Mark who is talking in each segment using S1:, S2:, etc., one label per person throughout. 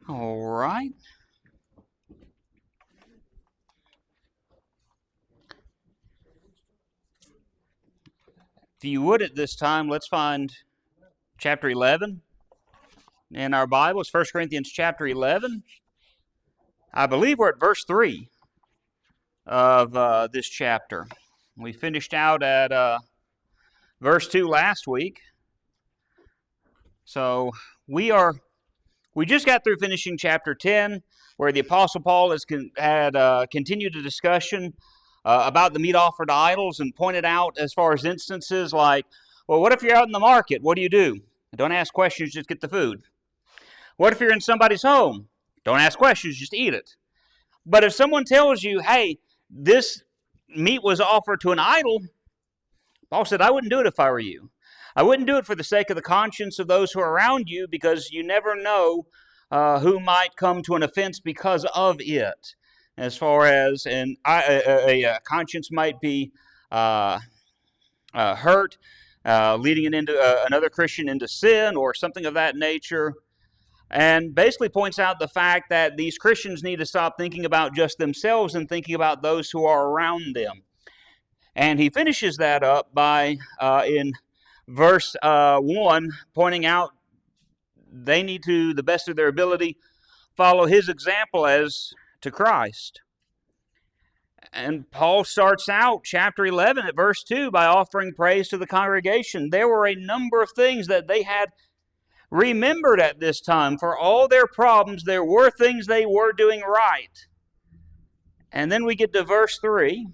S1: All right. If you would at this time, let's find chapter 11 in our Bibles, 1 Corinthians chapter 11. I believe we're at verse 3 of this chapter. We finished out at verse 2 last week. So we just got through finishing chapter 10, where the Apostle Paul had continued a discussion about the meat offered to idols and pointed out as far as instances like, well, what if you're out in the market? What do? Don't ask questions, just get the food. What if you're in somebody's home? Don't ask questions, just eat it. But if someone tells you, hey, this meat was offered to an idol, Paul said, I wouldn't do it if I were you. I wouldn't do it for the sake of the conscience of those who are around you, because you never know who might come to an offense because of it. As far as a conscience might be hurt, leading another Christian into sin or something of that nature. And basically points out the fact that these Christians need to stop thinking about just themselves and thinking about those who are around them. And he finishes that up by, in verse 1, pointing out they need to, the best of their ability, follow his example as to Christ. And Paul starts out chapter 11 at verse 2 by offering praise to the congregation. There were a number of things that they had remembered at this time. For all their problems, there were things they were doing right. And then we get to verse 3.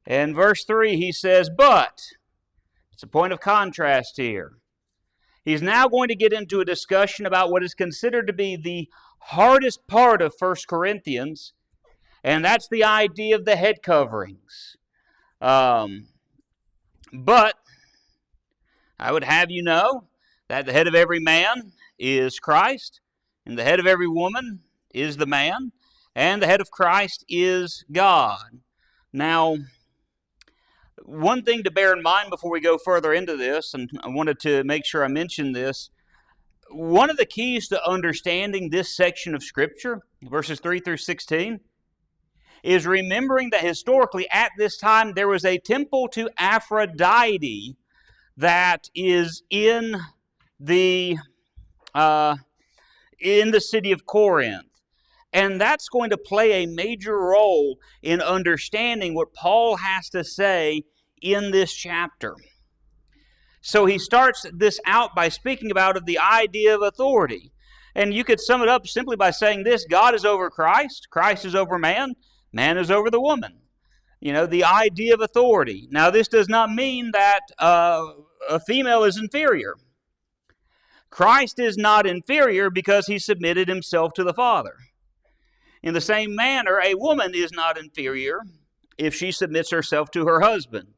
S1: In verse 3 he says, but, it's a point of contrast here. He's now going to get into a discussion about what is considered to be the hardest part of 1 Corinthians, and that's the idea of the head coverings. But I would have you know that the head of every man is Christ, and the head of every woman is the man, and the head of Christ is God. Now, one thing to bear in mind before we go further into this, and I wanted to make sure I mention this, one of the keys to understanding this section of Scripture, verses 3 through 16, is remembering that historically at this time there was a temple to Aphrodite that is in the city of Corinth. And that's going to play a major role in understanding what Paul has to say in this chapter. So he starts this out by speaking about the idea of authority. And you could sum it up simply by saying this: God is over Christ, Christ is over man, man is over the woman. You know, the idea of authority. Now, this does not mean that a female is inferior. Christ is not inferior because he submitted himself to the Father. In the same manner, a woman is not inferior if she submits herself to her husband.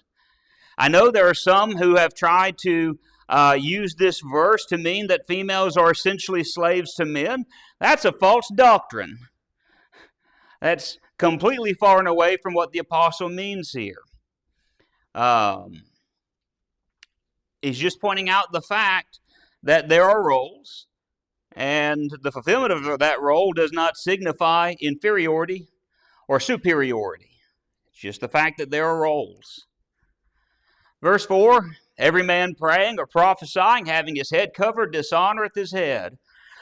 S1: I know there are some who have tried to use this verse to mean that females are essentially slaves to men. That's a false doctrine. That's completely far and away from what the apostle means here. He's just pointing out the fact that there are roles, and the fulfillment of that role does not signify inferiority or superiority. It's just the fact that there are roles. Verse 4, every man praying or prophesying, having his head covered, dishonoreth his head.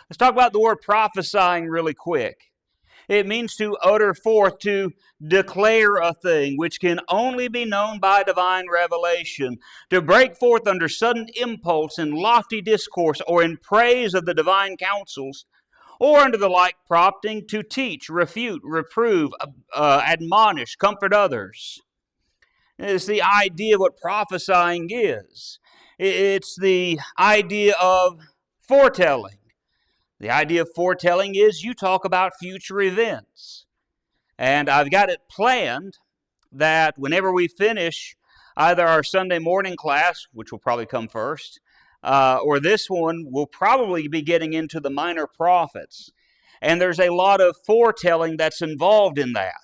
S1: Let's talk about the word prophesying really quick. It means to utter forth, to declare a thing, which can only be known by divine revelation, to break forth under sudden impulse in lofty discourse or in praise of the divine counsels, or under the like prompting, to teach, refute, reprove, admonish, comfort others. It's the idea of what prophesying is. It's the idea of foretelling. The idea of foretelling is you talk about future events. And I've got it planned that whenever we finish either our Sunday morning class, which will probably come first, or this one, we'll probably be getting into the minor prophets. And there's a lot of foretelling that's involved in that.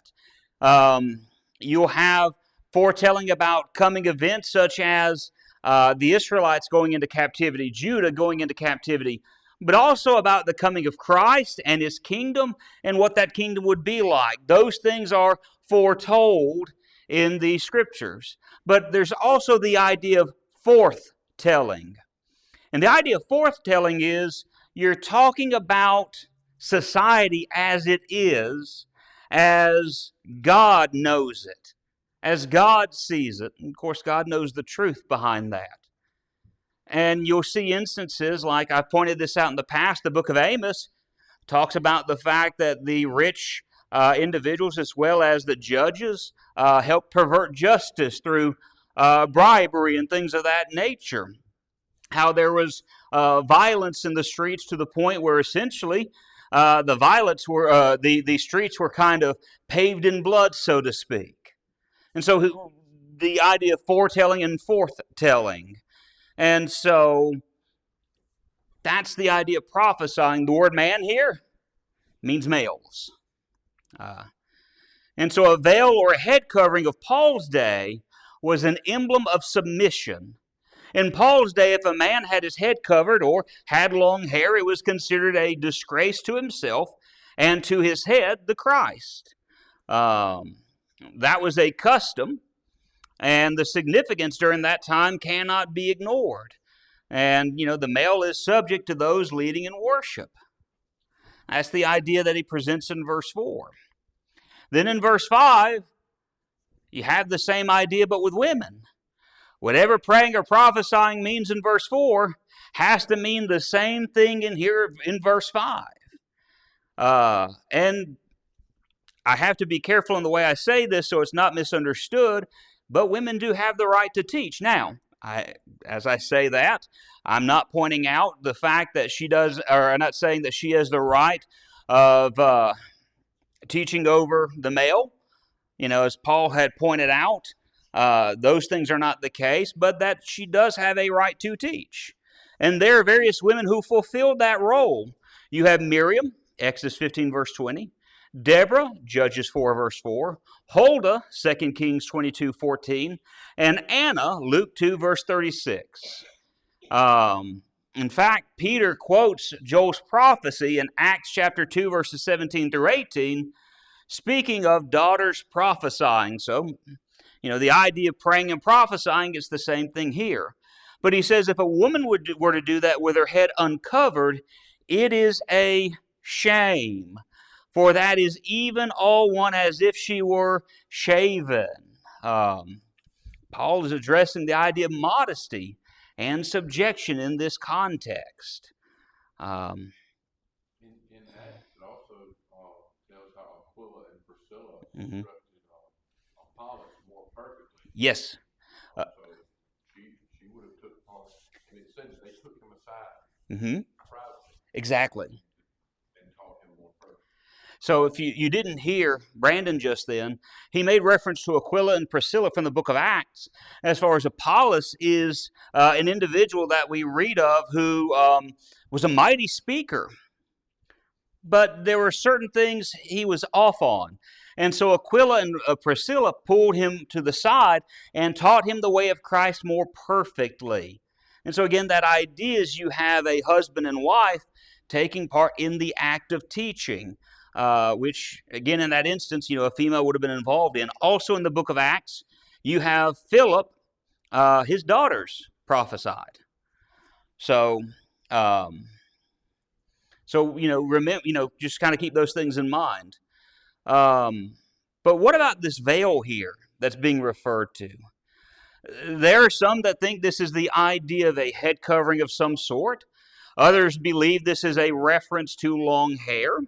S1: You'll have foretelling about coming events such as the Israelites going into captivity, Judah going into captivity, but also about the coming of Christ and His kingdom and what that kingdom would be like. Those things are foretold in the Scriptures. But there's also the idea of forthtelling. And the idea of forthtelling is you're talking about society as it is, as God knows it, as God sees it. And of course, God knows the truth behind that. And you'll see instances like I've pointed this out in the past. The book of Amos talks about the fact that the rich individuals as well as the judges help pervert justice through bribery and things of that nature. How there was violence in the streets to the point where essentially the violence were the streets were kind of paved in blood, so to speak. And so the idea of foretelling and forthtelling. And so that's the idea of prophesying. The word man here means males. And so a veil or a head covering of Paul's day was an emblem of submission. In Paul's day, if a man had his head covered or had long hair, it was considered a disgrace to himself and to his head, the Christ. That was a custom, and the significance during that time cannot be ignored. And, the male is subject to those leading in worship. That's the idea that he presents in verse 4. Then in verse 5, you have the same idea but with women. Whatever praying or prophesying means in verse 4 has to mean the same thing in here in verse 5. And I have to be careful in the way I say this so it's not misunderstood, but women do have the right to teach. Now, as I say that, I'm not pointing out the fact that she does, or I'm not saying that she has the right of teaching over the male. As Paul had pointed out, those things are not the case, but that she does have a right to teach. And there are various women who fulfilled that role. You have Miriam, Exodus 15, verse 20. Deborah, Judges 4, verse 4. Huldah, 2 Kings 22, 14. And Anna, Luke 2, verse 36. In fact, Peter quotes Joel's prophecy in Acts chapter 2, verses 17 through 18, speaking of daughters prophesying. So, the idea of praying and prophesying is the same thing here. But he says if a woman were to do that with her head uncovered, it is a shame. For that is even all one as if she were shaven. Paul is addressing the idea of modesty and subjection in this context.
S2: In Acts, it also tells how Aquila and Priscilla instructed Apollos more perfectly.
S1: Yes.
S2: So she would have took Paul, and it says they took him aside privately.
S1: Exactly.
S2: And taught him more perfectly.
S1: So if you didn't hear Brandon just then, he made reference to Aquila and Priscilla from the book of Acts. As far as Apollos is an individual that we read of who was a mighty speaker. But there were certain things he was off on. And so Aquila and Priscilla pulled him to the side and taught him the way of Christ more perfectly. And so again, that idea is you have a husband and wife taking part in the act of teaching. Which, again, in that instance, a female would have been involved in. Also in the book of Acts, you have Philip, his daughters prophesied. So, remember, just kind of keep those things in mind. But what about this veil here that's being referred to? There are some that think this is the idea of a head covering of some sort. Others believe this is a reference to long hair.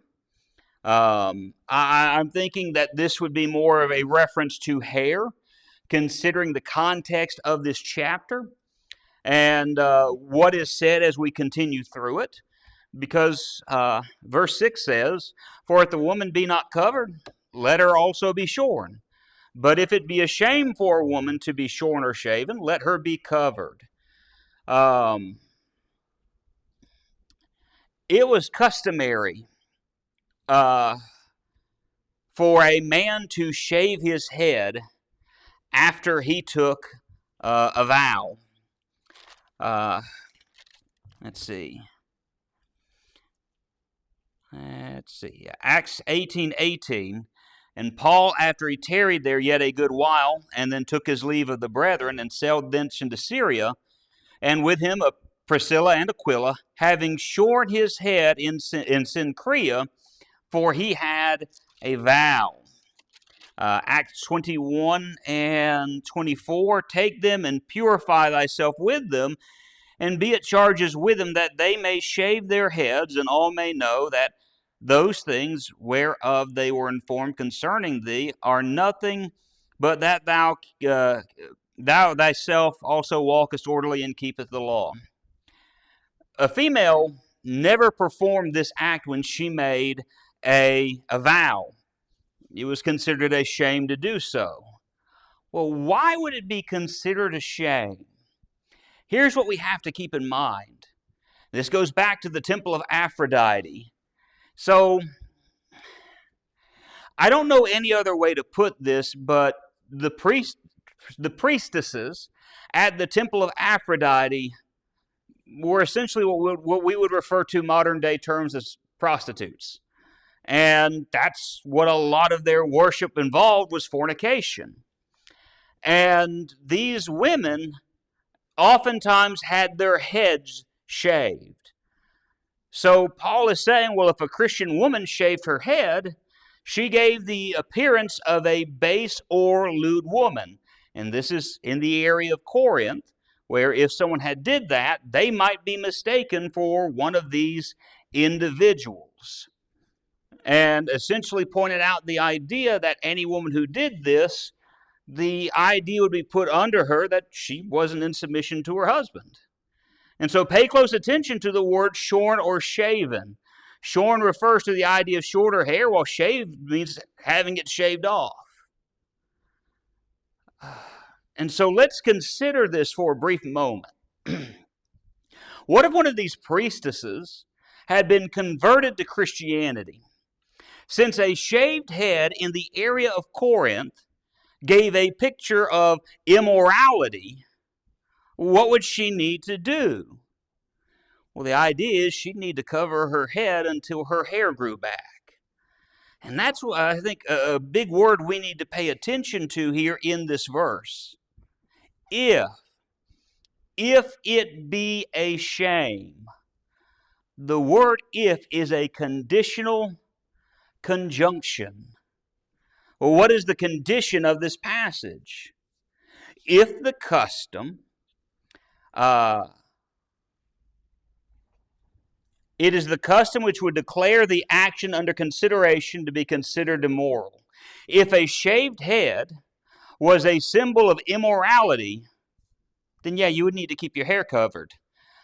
S1: I'm thinking that this would be more of a reference to hair, considering the context of this chapter and what is said as we continue through it. Because verse 6 says, "For if the woman be not covered, let her also be shorn. But if it be a shame for a woman to be shorn or shaven, let her be covered." It was customary for a man to shave his head after he took a vow. let's see. Acts 18:18. And Paul, after he tarried there yet a good while, and then took his leave of the brethren, and sailed thence into Syria, and with him Priscilla and Aquila, having shorn his head in Cenchrea, for he had a vow. Acts 21:24, take them and purify thyself with them, and be at charges with them, that they may shave their heads, and all may know that those things whereof they were informed concerning thee are nothing, but that thou thyself also walkest orderly and keepeth the law. A female never performed this act when she made a vow. It was considered a shame to do so. Well, why would it be considered a shame? Here's what we have to keep in mind. This goes back to the temple of Aphrodite. So, I don't know any other way to put this, but the priestesses at the temple of Aphrodite were essentially what we would refer to modern day terms as prostitutes. And that's what a lot of their worship involved, was fornication. And these women oftentimes had their heads shaved. So Paul is saying, well, if a Christian woman shaved her head, she gave the appearance of a base or lewd woman. And this is in the area of Corinth, where if someone had did that, they might be mistaken for one of these individuals. And essentially pointed out the idea that any woman who did this, the idea would be put under her that she wasn't in submission to her husband. And so pay close attention to the word shorn or shaven. Shorn refers to the idea of shorter hair, while shaved means having it shaved off. And so let's consider this for a brief moment. What if one of these priestesses had been converted to Christianity? Since a shaved head in the area of Corinth gave a picture of immorality, what would she need to do? Well, the idea is she'd need to cover her head until her hair grew back. And that's what I think a big word we need to pay attention to here in this verse. If it be a shame. The word if is a conditional conjunction. Well, what is the condition of this passage? If the custom, it is the custom which would declare the action under consideration to be considered immoral. If a shaved head was a symbol of immorality, then yeah, you would need to keep your hair covered.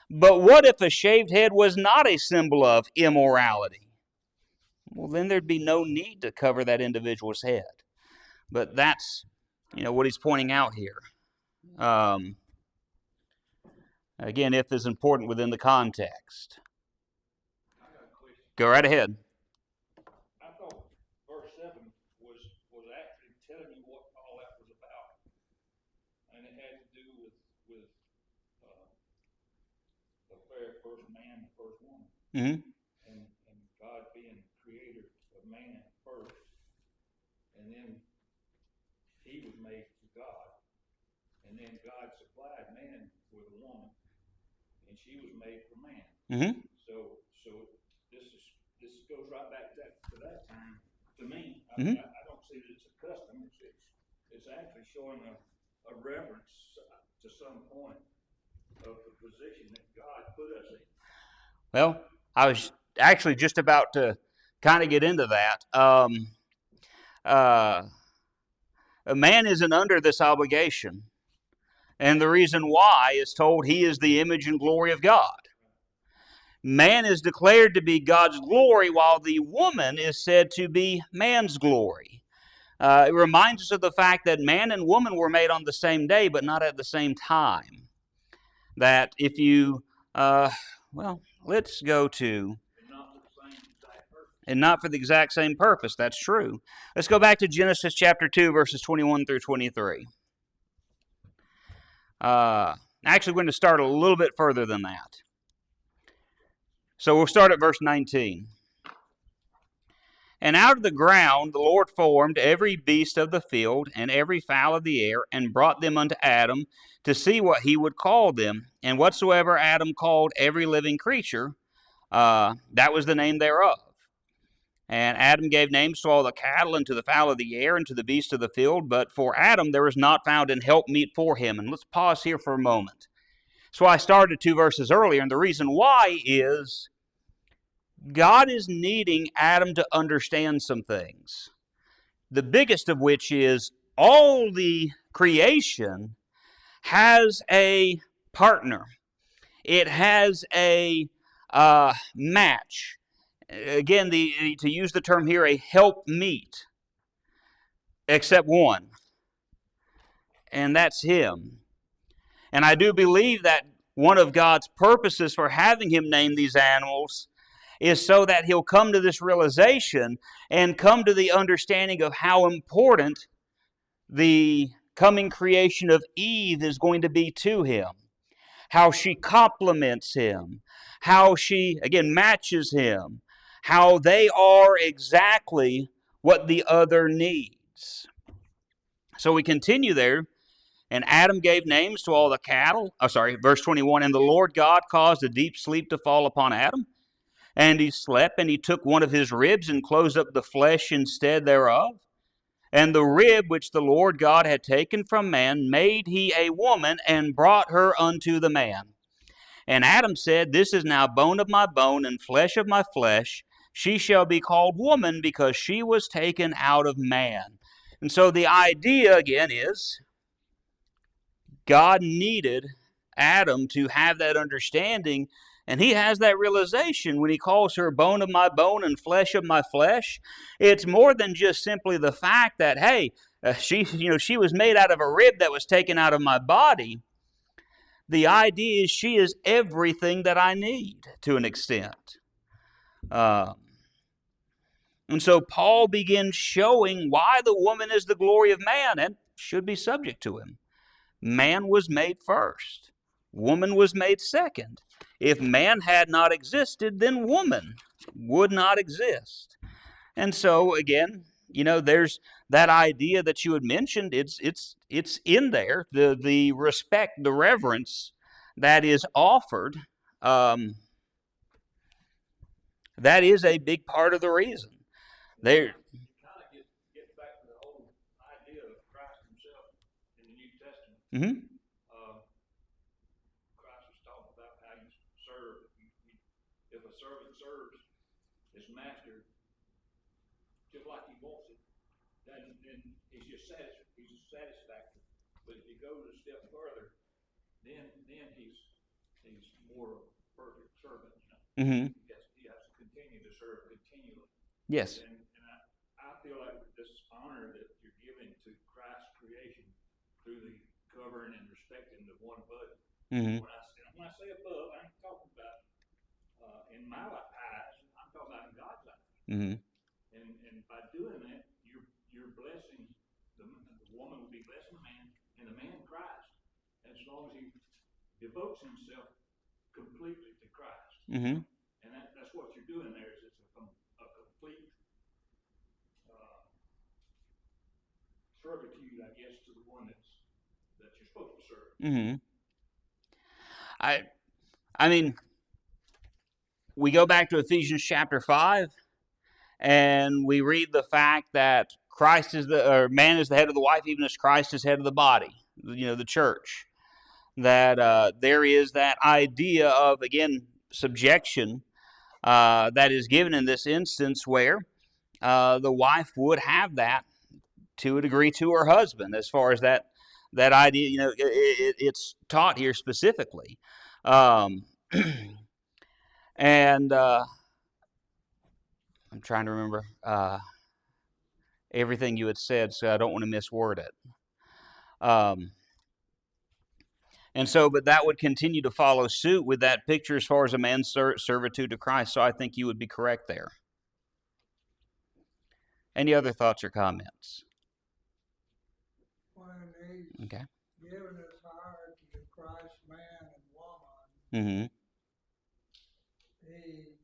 S1: But what if a shaved head was not a symbol of immorality? Well, then there'd be no need to cover that individual's head. But that's, what he's pointing out here. Again, if is important within the context. Go right ahead.
S3: I thought verse 7 was actually telling you what all that was about. And it had to do with the first man, the first woman.
S1: Mm-hmm.
S3: And God being creator of man first. And then he was made to God. And then God supplied man with a woman. And she was made for man.
S1: Mm-hmm.
S3: So this goes right back to that time. To me,
S1: Mm-hmm.
S3: I don't see that it's a custom. It's actually showing a reverence to some point of the position that God put us in.
S1: Well, I was actually just about to kind of get into that. A man isn't under this obligation. And the reason why is told he is the image and glory of God. Man is declared to be God's glory, while the woman is said to be man's glory. It reminds us of the fact that man and woman were made on the same day, but not at the same time. That if you, let's go to... And not for the exact same purpose. That's true. Let's go back to Genesis chapter 2, verses 21 through 23. Actually, we're going to start a little bit further than that. So we'll start at verse 19. And out of the ground the Lord formed every beast of the field and every fowl of the air, and brought them unto Adam to see what he would call them. And whatsoever Adam called every living creature, that was the name thereof. And Adam gave names to all the cattle, and to the fowl of the air, and to the beasts of the field. But for Adam there was not found an helpmeet for him. And let's pause here for a moment. So I started 2 verses earlier, and the reason why is God is needing Adam to understand some things. The biggest of which is all the creation has a partner. It has a match. Again, to use the term here, a helpmeet, except one, and that's him. And I do believe that one of God's purposes for having him name these animals is so that he'll come to this realization and come to the understanding of how important the coming creation of Eve is going to be to him, how she complements him, how she, again, matches him, how they are exactly what the other needs. So we continue there. And Adam gave names to all the cattle. Verse 21, and the Lord God caused a deep sleep to fall upon Adam. And he slept, and he took one of his ribs and closed up the flesh instead thereof. And the rib which the Lord God had taken from man made he a woman, and brought her unto the man. And Adam said, this is now bone of my bone and flesh of my flesh. She shall be called woman, because she was taken out of man. And so the idea, again, is God needed Adam to have that understanding, and he has that realization when he calls her bone of my bone and flesh of my flesh. It's more than just simply the fact that, hey, she was made out of a rib that was taken out of my body. The idea is she is everything that I need to an extent. And so Paul begins showing why the woman is the glory of man and should be subject to him. Man was made first. Woman was made second. If man had not existed, then woman would not exist. And so, again, there's that idea that you had mentioned. It's in there. The respect, the reverence that is offered, that is a big part of the reason. There.
S3: Kind of get back to the whole idea of Christ himself in the New Testament.
S1: Mm-hmm.
S3: Christ was talking about how you serve. If a servant serves his master just like he wants it, then he's just satisfactory. But if he goes a step further, then he's more perfect servant.
S1: Mm-hmm.
S3: He has to continue to serve continually.
S1: Yes.
S3: And I feel like this honor that you're giving to Christ's creation through the covering and respecting the one above.
S1: Mm-hmm.
S3: When I say above, I'm talking about in my eyes. I'm talking about in God's eyes.
S1: Mm-hmm.
S3: And by doing that, you're blessing the woman will be blessing the man, and the man Christ, as long as he devotes himself completely to Christ.
S1: Mm-hmm.
S3: And that's what you're doing there. Is it's a complete servitude, I guess, to the one that you're supposed to serve.
S1: Mm-hmm. I mean, we go back to Ephesians chapter 5, and we read the fact that man is the head of the wife, even as Christ is head of the body, the church. That there is that idea of, again, subjection that is given in this instance where the wife would have that to a degree to her husband, as far as that idea, it's taught here specifically. And I'm trying to remember everything you had said, so I don't want to misword it. And so, but that would continue to follow suit with that picture as far as a man's servitude to Christ. So I think you would be correct there. Any other thoughts or comments?
S4: When he's
S1: Okay.
S4: given us hard to Christ, man and woman,
S1: Mm-hmm.
S4: he's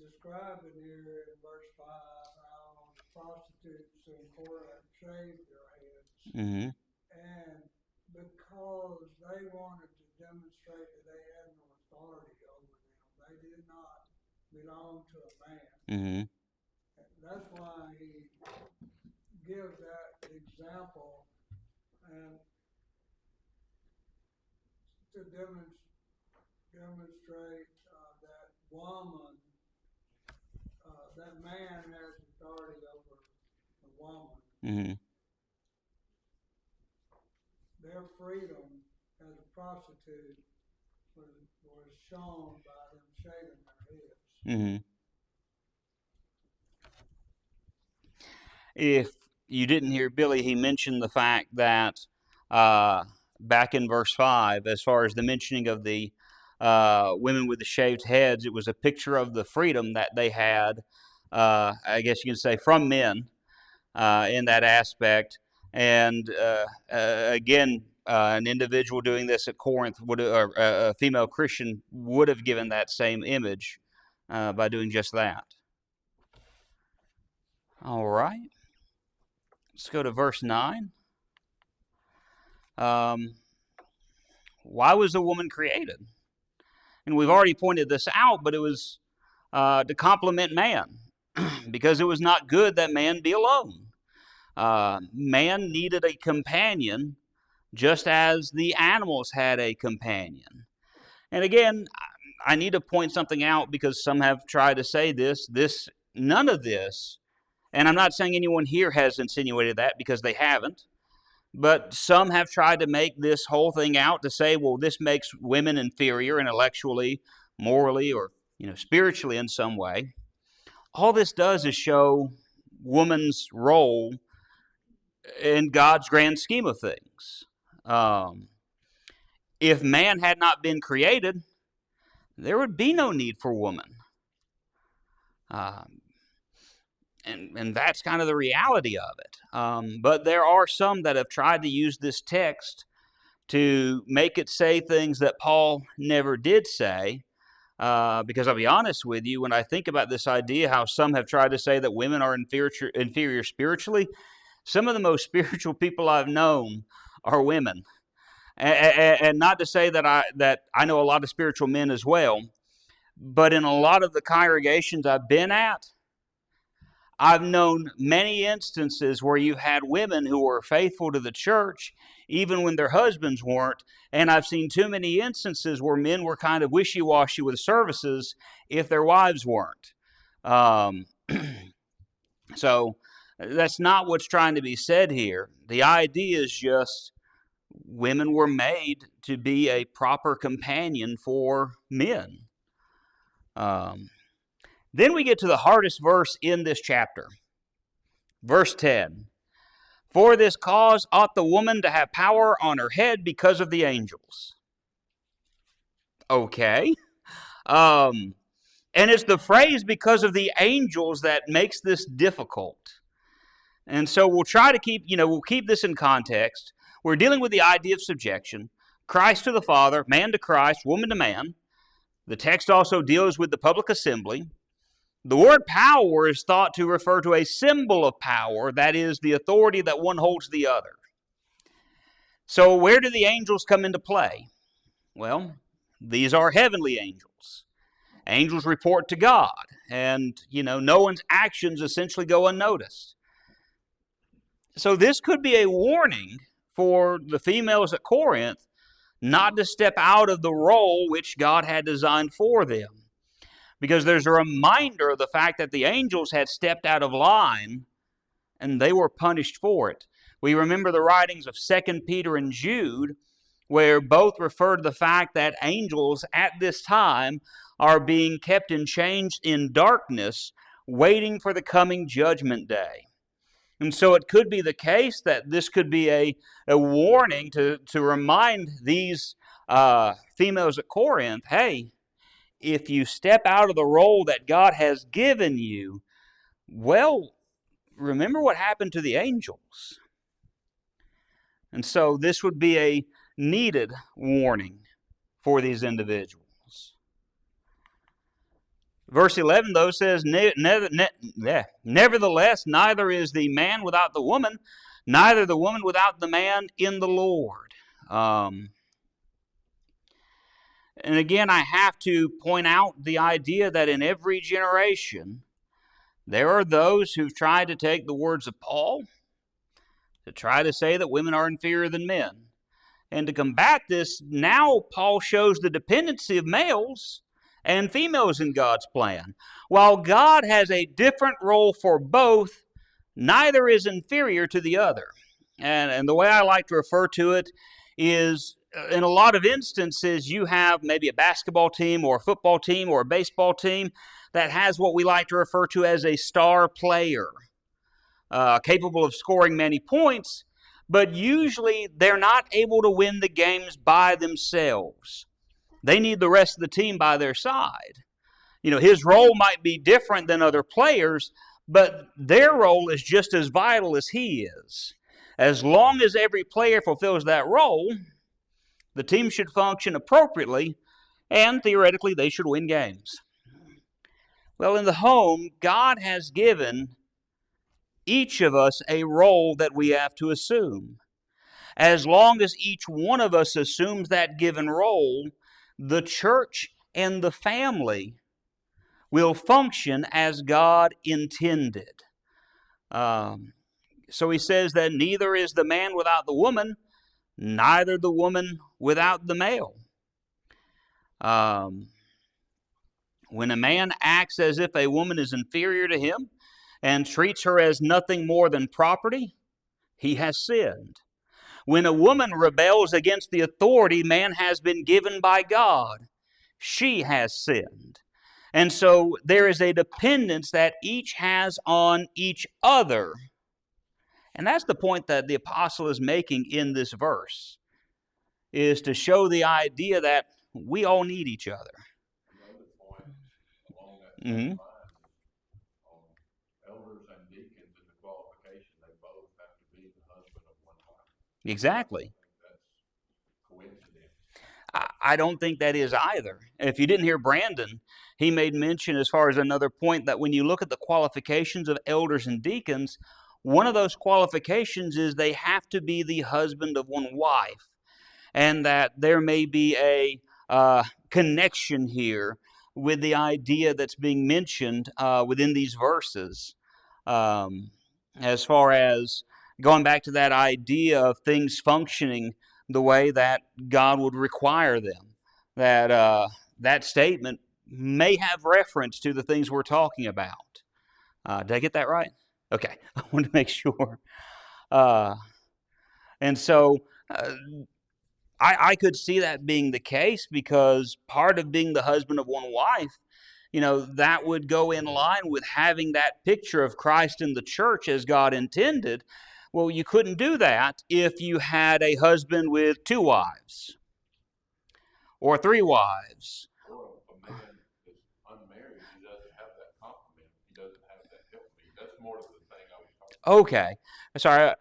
S4: describing here in verse 5 how the prostitutes in Corinth shaved their heads.
S1: Mm-hmm.
S4: And because they wanted to demonstrate that they had no authority over them, they did not belong to a man.
S1: Mm-hmm.
S4: And that's why he gives that example and to demonstrate that woman, that man has authority over the woman.
S1: Mm-hmm.
S4: Their freedom as a prostitute was shown by them shaving their heads.
S1: Mm-hmm. If you didn't hear Billy, he mentioned the fact that back in verse 5, as far as the mentioning of the women with the shaved heads, it was a picture of the freedom that they had, I guess you can say, from men in that aspect. And again, an individual doing this at Corinth, or a female Christian, would have given that same image by doing just that. All right. Let's go to verse 9. Why was the woman created? And we've already pointed this out, but it was to complement man, because it was not good that man be alone. Man needed a companion, just as the animals had a companion. And again, I need to point something out, because some have tried to say none of this, and I'm not saying anyone here has insinuated that, because they haven't, but some have tried to make this whole thing out to say, well, this makes women inferior intellectually, morally, or spiritually in some way. All this does is show woman's role in God's grand scheme of things. If man had not been created, there would be no need for woman. And that's kind of the reality of it. But there are some that have tried to use this text to make it say things that Paul never did say. Because I'll be honest with you, when I think about this idea, how some have tried to say that women are inferior spiritually, some of the most spiritual people I've known are women. And not to say that I know a lot of spiritual men as well, but in a lot of the congregations I've been at, I've known many instances where you had women who were faithful to the church even when their husbands weren't, and I've seen too many instances where men were kind of wishy-washy with services if their wives weren't. So that's not what's trying to be said here. The idea is just women were made to be a proper companion for men. Then we get to the hardest verse in this chapter. Verse 10. For this cause ought the woman to have power on her head because of the angels. Okay. And it's the phrase because of the angels that makes this difficult. And so we'll try to we'll keep this in context. We're dealing with the idea of subjection. Christ to the Father, man to Christ, woman to man. The text also deals with the public assembly. The word power is thought to refer to a symbol of power, that is, the authority that one holds the other. So where do the angels come into play? Well, these are heavenly angels. Angels report to God, and, no one's actions essentially go unnoticed. So this could be a warning for the females at Corinth not to step out of the role which God had designed for them. Because there's a reminder of the fact that the angels had stepped out of line and they were punished for it. We remember the writings of 2 Peter and Jude, where both refer to the fact that angels at this time are being kept in chains in darkness, waiting for the coming judgment day. And so it could be the case that this could be a warning to remind these females at Corinth, hey, if you step out of the role that God has given you, well, remember what happened to the angels. And so this would be a needed warning for these individuals. Verse 11, though, says, Nevertheless, neither is the man without the woman, neither the woman without the man in the Lord. And again, I have to point out the idea that in every generation, there are those who've tried to take the words of Paul to try to say that women are inferior than men. And to combat this, now Paul shows the dependency of males and females in God's plan. While God has a different role for both, neither is inferior to the other. And the way I like to refer to it is, in a lot of instances, you have maybe a basketball team or a football team or a baseball team that has what we like to refer to as a star player, capable of scoring many points, but usually they're not able to win the games by themselves. They need the rest of the team by their side. His role might be different than other players, but their role is just as vital as he is. As long as every player fulfills that role, the team should function appropriately, and theoretically they should win games. Well, in the home, God has given each of us a role that we have to assume. As long as each one of us assumes that given role, the church and the family will function as God intended. So he says that neither is the man without the woman, neither the woman without the male. When a man acts as if a woman is inferior to him and treats her as nothing more than property, he has sinned. When a woman rebels against the authority man has been given by God, she has sinned. And so there is a dependence that each has on each other. And that's the point that the apostle is making in this verse, is to show the idea that we all need each other.
S2: Another point along that same line is elders and deacons in the qualification, they both have to be the husband of one wife.
S1: Exactly.
S2: That's coincidence.
S1: I don't think that is either. If you didn't hear Brandon, he made mention as far as another point that when you look at the qualifications of elders and deacons, one of those qualifications is they have to be the husband of one wife, and that there may be a connection here with the idea that's being mentioned within these verses, as far as going back to that idea of things functioning the way that God would require them. That statement may have reference to the things we're talking about. Did I get that right? Okay, I wanted to make sure. And so I could see that being the case, because part of being the husband of one wife, that would go in line with having that picture of Christ in the church as God intended. Well, you couldn't do that if you had a husband with 2 wives or 3 wives.
S2: Or a man is unmarried, he doesn't have that complement, he doesn't have that help me. That's more of the thing I was talking about.
S1: Okay, sorry,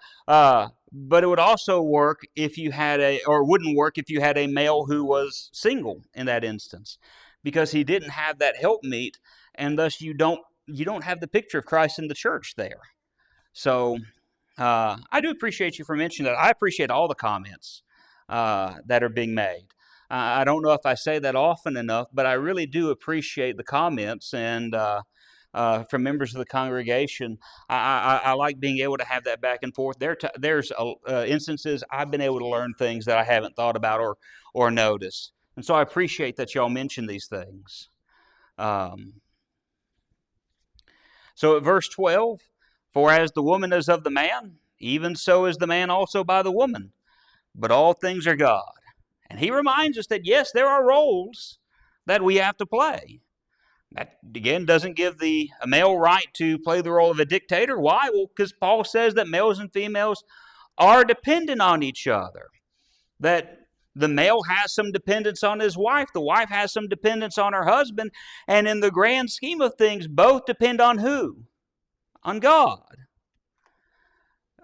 S1: but it would also work if you had wouldn't work if you had a male who was single in that instance, because he didn't have that helpmeet, and thus you don't have the picture of Christ in the church there. So I do appreciate you for mentioning that. I appreciate all the comments that are being made. I don't know if I say that often enough, but I really do appreciate the comments, and from members of the congregation. I like being able to have that back and forth. There's instances I've been able to learn things that I haven't thought about or noticed. And so I appreciate that y'all mention these things. So at verse 12, for as the woman is of the man, even so is the man also by the woman. But all things are God. And he reminds us that, yes, there are roles that we have to play. That, again, doesn't give the male right to play the role of a dictator. Why? Well, because Paul says that males and females are dependent on each other. That the male has some dependence on his wife, the wife has some dependence on her husband, and in the grand scheme of things, both depend on who? On God.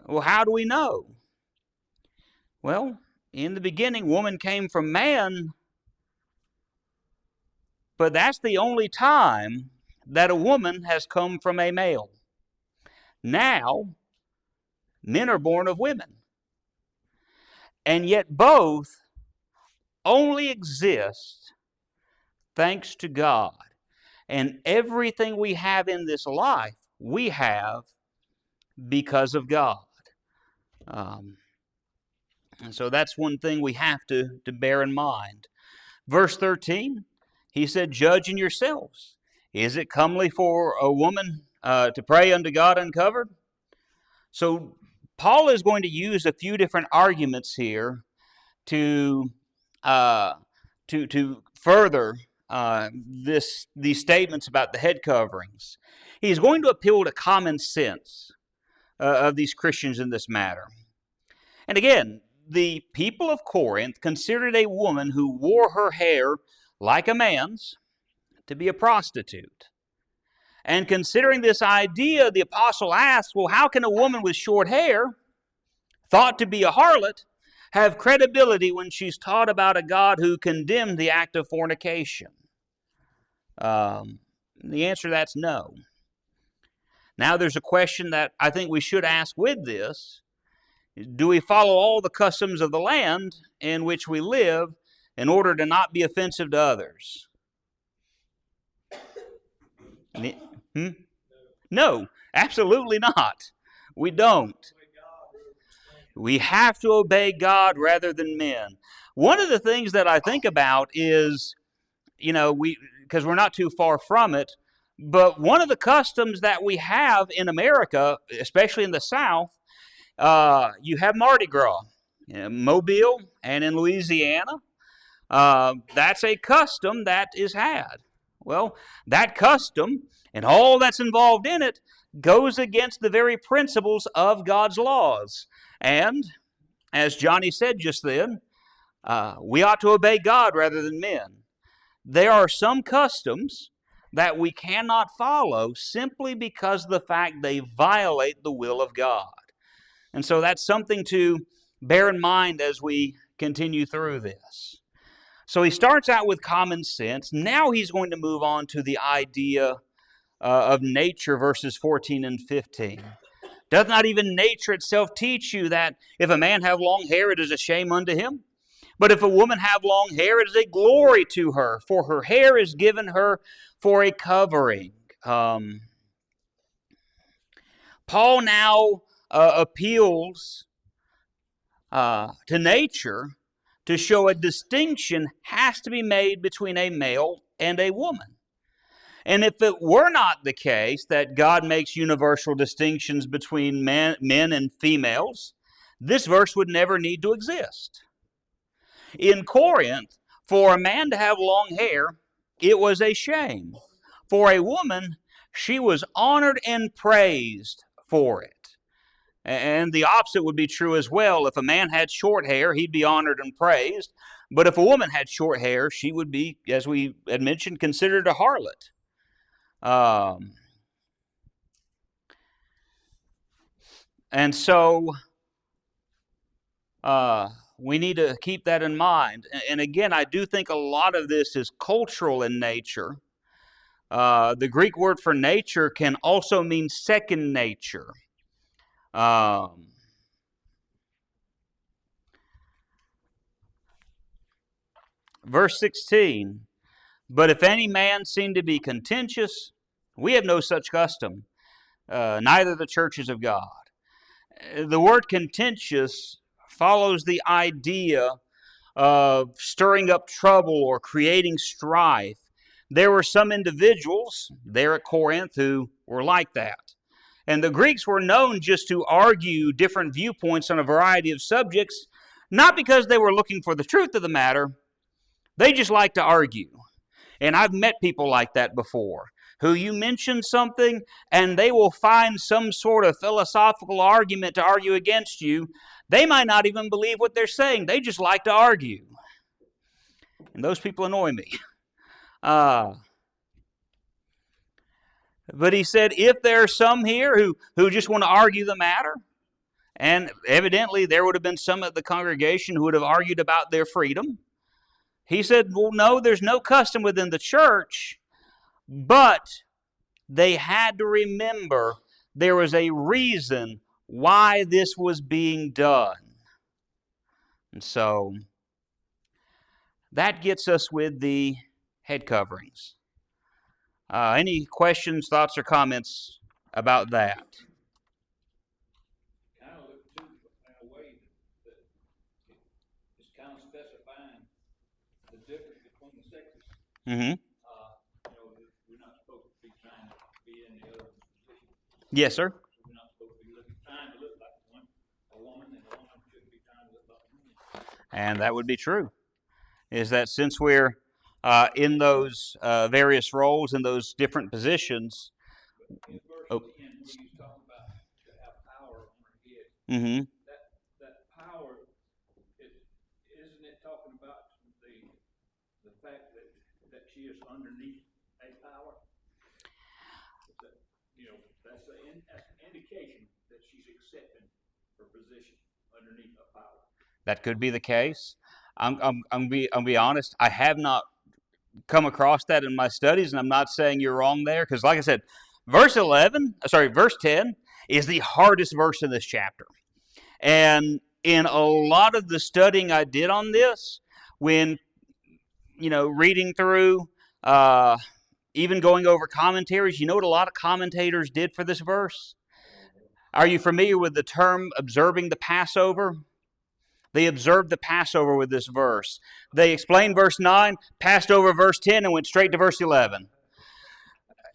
S1: Well, how do we know? Well, in the beginning, woman came from man, but that's the only time that a woman has come from a male. Now, men are born of women. And yet both only exist thanks to God. And everything we have in this life, we have because of God. And so that's one thing we have to bear in mind. Verse 13, he said, "Judge in yourselves. Is it comely for a woman to pray unto God uncovered?" So Paul is going to use a few different arguments here to further these statements about the head coverings. He's going to appeal to common sense of these Christians in this matter. And again, the people of Corinth considered a woman who wore her hair like a man's to be a prostitute. And considering this idea, the apostle asks, well, how can a woman with short hair, thought to be a harlot, have credibility when she's taught about a God who condemned the act of fornication? The answer to that's no. Now there's a question that I think we should ask with this. Do we follow all the customs of the land in which we live in order to not be offensive to others? No, absolutely not. We don't. We have to obey God rather than men. One of the things that I think about is, because we're not too far from it, but one of the customs that we have in America, especially in the South, you have Mardi Gras, Mobile and in Louisiana. That's a custom that is had. Well, that custom and all that's involved in it goes against the very principles of God's laws. And as Johnny said just then, we ought to obey God rather than men. There are some customs that we cannot follow simply because of the fact they violate the will of God. And so that's something to bear in mind as we continue through this. So he starts out with common sense. Now he's going to move on to the idea of nature, verses 14 and 15. Doth not even nature itself teach you that if a man have long hair, it is a shame unto him? But if a woman have long hair, it is a glory to her, for her hair is given her for a covering. Paul now appeals to nature to show a distinction has to be made between a male and a woman. And if it were not the case that God makes universal distinctions between men and females, this verse would never need to exist. In Corinth, for a man to have long hair, it was a shame. For a woman, she was honored and praised for it. And the opposite would be true as well. If a man had short hair, he'd be honored and praised. But if a woman had short hair, she would be, as we had mentioned, considered a harlot. And so we need to keep that in mind. And again, I do think a lot of this is cultural in nature. The Greek word for nature can also mean second nature. Verse 16, but if any man seem to be contentious, we have no such custom, neither the churches of God. The word contentious follows the idea of stirring up trouble or creating strife. There were some individuals there at Corinth who were like that. And the Greeks were known just to argue different viewpoints on a variety of subjects, not because they were looking for the truth of the matter. They just like to argue. And I've met people like that before, who you mention something and they will find some sort of philosophical argument to argue against you. They might not even believe what they're saying. They just like to argue. And those people annoy me. But he said, if there are some here who just want to argue the matter, And evidently there would have been some of the congregation who would have argued about their freedom. He said, well, no, there's no custom within the church, but they had to remember there was a reason why this was being done. And so that gets us with the head coverings. Any questions, thoughts, or comments about that?
S3: Kind of look too, in a way that it's kind of specifying the difference between the sexes.
S1: Mm-hmm.
S3: We're not supposed to be trying to be in the other position.
S1: Yes, sir.
S3: We're not supposed to be trying to look like a woman, and a woman shouldn't be trying to look like a man.
S1: And that would be true. Is that since we're in those various roles in those different positions.
S3: But in verse 10, when he's talking about to have power on her head,
S1: Mm-hmm.
S3: that power, isn't it talking about the fact that she is underneath a power? That's an indication that she's accepting her position underneath a power.
S1: That could be the case. I'm be honest. I have not come across that in my studies, and I'm not saying you're wrong there, because like I said, verse 10 is the hardest verse in this chapter. And in a lot of the studying I did on this, when reading through, even going over commentaries, you know what a lot of commentators did for this verse? Are you familiar with the term observing the Passover? They observed the Passover with this verse. They explained verse 9, passed over verse 10, and went straight to verse 11.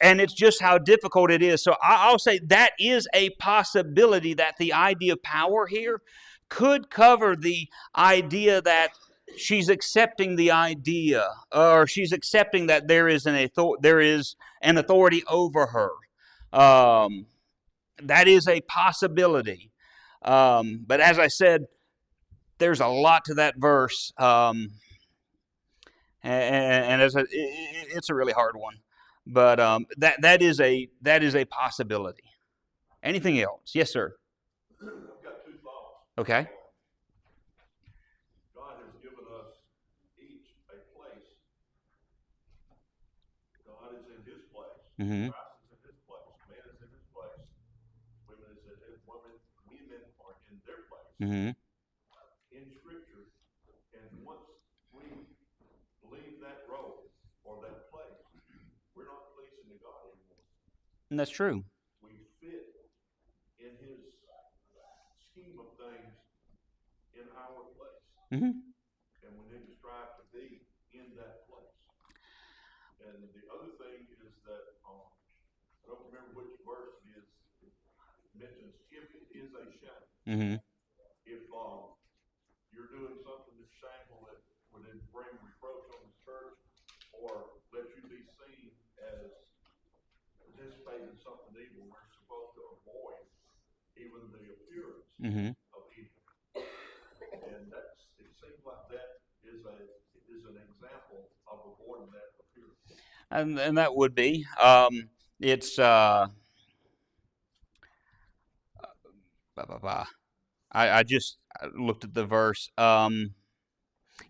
S1: And it's just how difficult it is. So I'll say that is a possibility, that the idea of power here could cover the idea that she's accepting the idea, or she's accepting that there is an authority over her. That is a possibility. But as I said, there's a lot to that verse, and it's a really hard one. But that is a possibility. Anything else? Yes, sir.
S2: I've got two thoughts.
S1: Okay.
S2: God has given us each a place. God is in His place.
S1: Mm-hmm.
S2: Christ is in His place. Man is in His place. Women is in His. Women are in their place.
S1: Mm-hmm.
S2: In Scripture, and once we leave that role or that place, we're not pleasing to God anymore.
S1: And that's true.
S2: We fit in His scheme of things in our place.
S1: Mm-hmm.
S2: And we need to strive to be in that place. And the other thing is that, I don't remember which verse it is, it mentions if it is a shame.
S1: Mm-hmm.
S2: If you're doing something that's shameful that would bring reproach on the church, or let you be seen as participating in something evil, we're supposed to avoid even the appearance of evil. And it seems like that is an example of avoiding that appearance.
S1: And that would be. It's I just looked at the verse.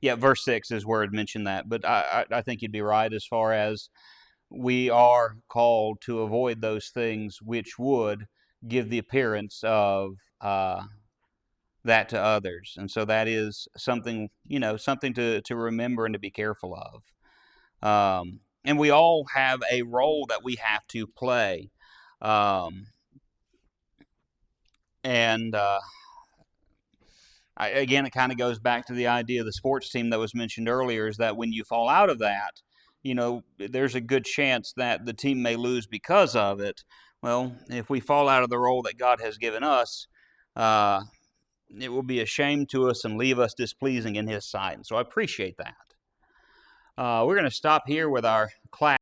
S1: Verse 6 is where it mentioned that. But I think you'd be right as far as we are called to avoid those things which would give the appearance of that to others. And so that is something, something to remember and to be careful of. And we all have a role that we have to play. Again, it kind of goes back to the idea of the sports team that was mentioned earlier, is that when you fall out of that, there's a good chance that the team may lose because of it. Well, if we fall out of the role that God has given us, it will be a shame to us and leave us displeasing in His sight. And so I appreciate that. We're going to stop here with our class.